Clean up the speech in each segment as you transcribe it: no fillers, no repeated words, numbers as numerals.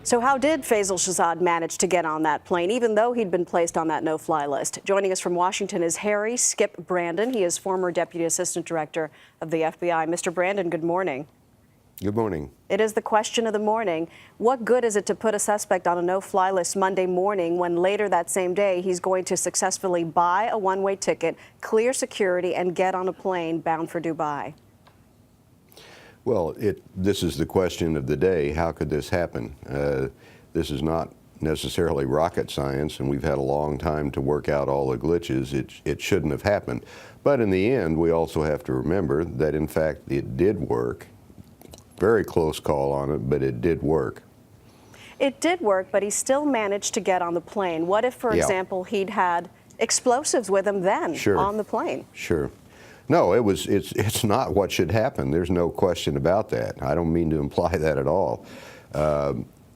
So how did Faisal Shahzad manage to get on that plane, even though he'd been placed on that no-fly list? Joining us from Washington is Harry Skip Brandon. He is former Deputy Assistant Director of the FBI. Mr. Brandon, good morning. Good morning. It is the question of the morning. What good is it to put a suspect on a no-fly list Monday morning when later that same day he's going to successfully buy a one-way ticket, clear security, and get on a plane bound for Dubai? Well, this is the question of the day. How could this happen? This is not necessarily rocket science, and we've had a long time to work out all the glitches. It shouldn't have happened. But in the end, we also have to remember that, in fact, it did work. Very close call on it, but it did work. It did work, but he still managed to get on the plane. What if, for example, he'd had explosives with him then on the plane? Sure. No, it's not what should happen. There's no question about that. I don't mean to imply that at all.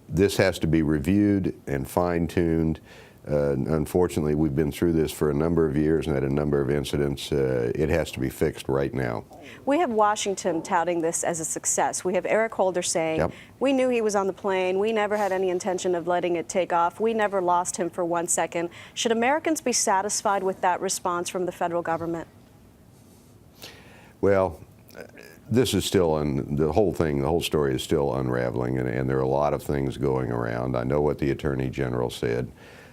This has to be reviewed and fine-tuned. Unfortunately, we've been through this for a number of years and had a number of incidents. It has to be fixed right now. We have Washington touting this as a success. We have Eric Holder saying, we knew he was on the plane. We never had any intention of letting it take off. We never lost him for 1 second. Should Americans be satisfied with that response from the federal government? Well, this is still, the whole story is still unraveling, and there are a lot of things going around. I know what the Attorney General said.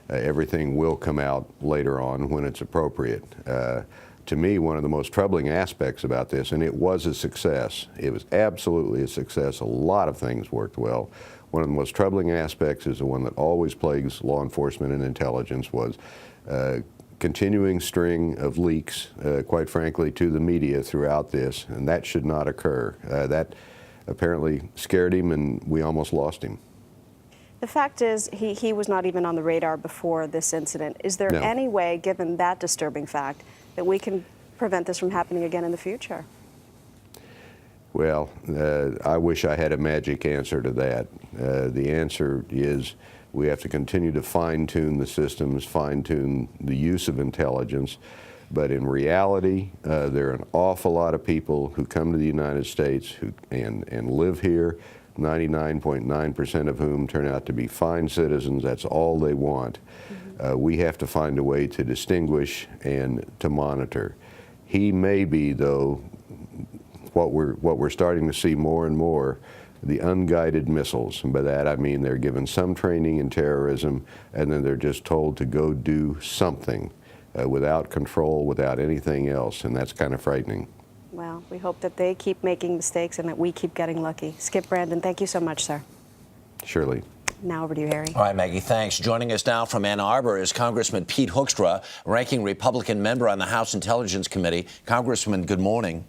Everything will come out later on when it's appropriate. To me, one of the most troubling aspects about this, and it was a success, it was absolutely a success, a lot of things worked well. One of the most troubling aspects is the one that always plagues law enforcement and intelligence was continuing string of leaks, quite frankly, to the media throughout this, and that should not occur. That apparently scared him, and we almost lost him. The fact is, he was not even on the radar before this incident. Is there any way, given that disturbing fact, that we can prevent this from happening again in the future? Well, I wish I had a magic answer to that. The answer is we have to continue to fine-tune the systems, fine-tune the use of intelligence. But in reality, there are an awful lot of people who come to the United States and live here, 99.9% of whom turn out to be fine citizens. That's all they want. We have to find a way to distinguish and to monitor. He may be, though, what we're starting to see more and more, the unguided missiles. And by that I mean they're given some training in terrorism, and then they're just told to go do something without control, without anything else, and that's kind of frightening. Well, we hope that they keep making mistakes and that we keep getting lucky. Skip Brandon, thank you so much, sir. Surely. Now over to you, Harry. All right, Maggie, thanks. Joining us now from Ann Arbor is Congressman Pete Hoekstra, ranking Republican member on the House Intelligence Committee. Congressman, good morning.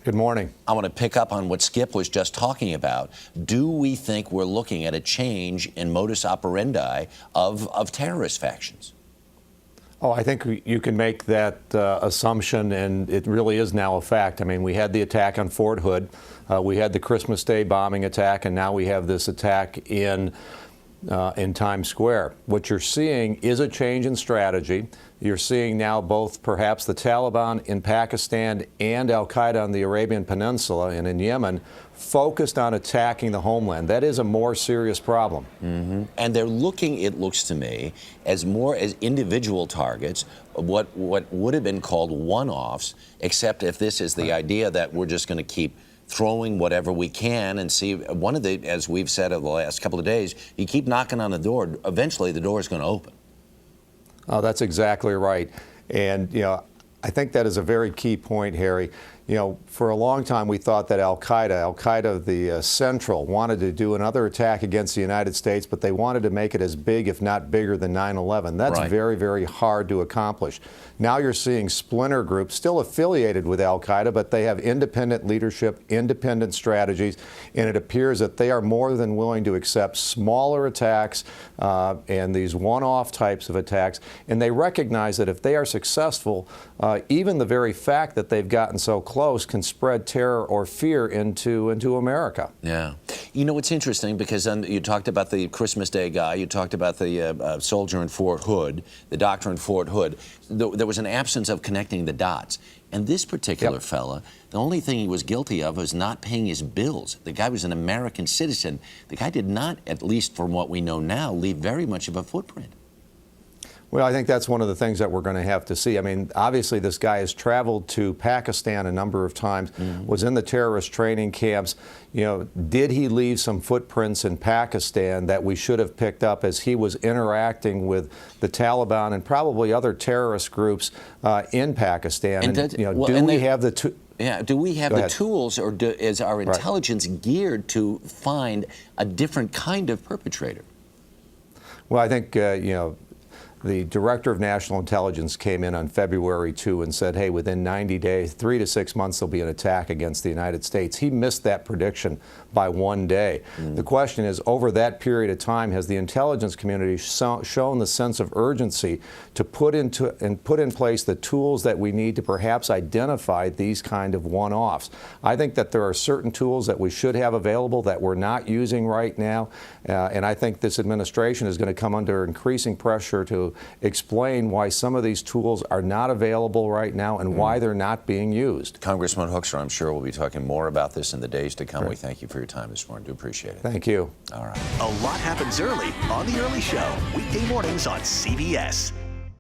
Good morning. I want to pick up on what Skip was just talking about. Do we think we're looking at a change in modus operandi of terrorist factions? Oh, I think you can make that assumption, and it really is now a fact. I mean, we had the attack on Fort Hood, we had the Christmas Day bombing attack, and now we have this attack in Times Square. What you're seeing is a change in strategy. You're seeing now both perhaps the Taliban in Pakistan and al-Qaeda on the Arabian Peninsula and in Yemen focused on attacking the homeland. That is a more serious problem. And they're looking, it looks to me, as more as individual targets, what would have been called one-offs, except if this is the idea that we're just going to keep throwing whatever we can and see. One of the, as we've said over the last couple of days, you keep knocking on the door, eventually the door is going to open. Oh, that's exactly right. And, you know, I think that is a very key point, Harry. You know, for a long time we thought that Al-Qaeda, the Central, wanted to do another attack against the United States, but they wanted to make it as big, if not bigger, than 9/11. That's very, very hard to accomplish. Now you're seeing splinter groups still affiliated with Al-Qaeda, but they have independent leadership, independent strategies, and it appears that they are more than willing to accept smaller attacks and these one-off types of attacks. And they recognize that if they are successful, even the very fact that they've gotten so close close can spread terror or fear into America. Yeah. You know, it's interesting because you talked about the Christmas Day guy, you talked about the soldier in Fort Hood, the doctor in Fort Hood. There was an absence of connecting the dots. And this particular fella, the only thing he was guilty of was not paying his bills. The guy was an American citizen. The guy did not, at least from what we know now, leave very much of a footprint. Well, I think that's one of the things that we're going to have to see. I mean, obviously this guy has traveled to Pakistan a number of times, was in the terrorist training camps. You know, did he leave some footprints in Pakistan that we should have picked up as he was interacting with the Taliban and probably other terrorist groups in Pakistan? And you know, do we have the Yeah, do we have the tools, or is our intelligence geared to find a different kind of perpetrator? Well, I think, you know, the Director of National Intelligence came in on February 2 and said, hey, within 90 days, 3 to 6 months, there'll be an attack against the United States. He missed that prediction by 1 day. The question is, over that period of time, has the intelligence community shown the sense of urgency to put in place the tools that we need to perhaps identify these kind of one-offs? I think that there are certain tools that we should have available that we're not using right now, and I think this administration is going to come under increasing pressure to explain why some of these tools are not available right now and why they're not being used. Congressman Hoekstra, I'm sure we'll be talking more about this in the days to come. We thank you for your time this morning. Do appreciate it. Thank you. All right. A lot happens early on The Early Show, weekday mornings on CBS.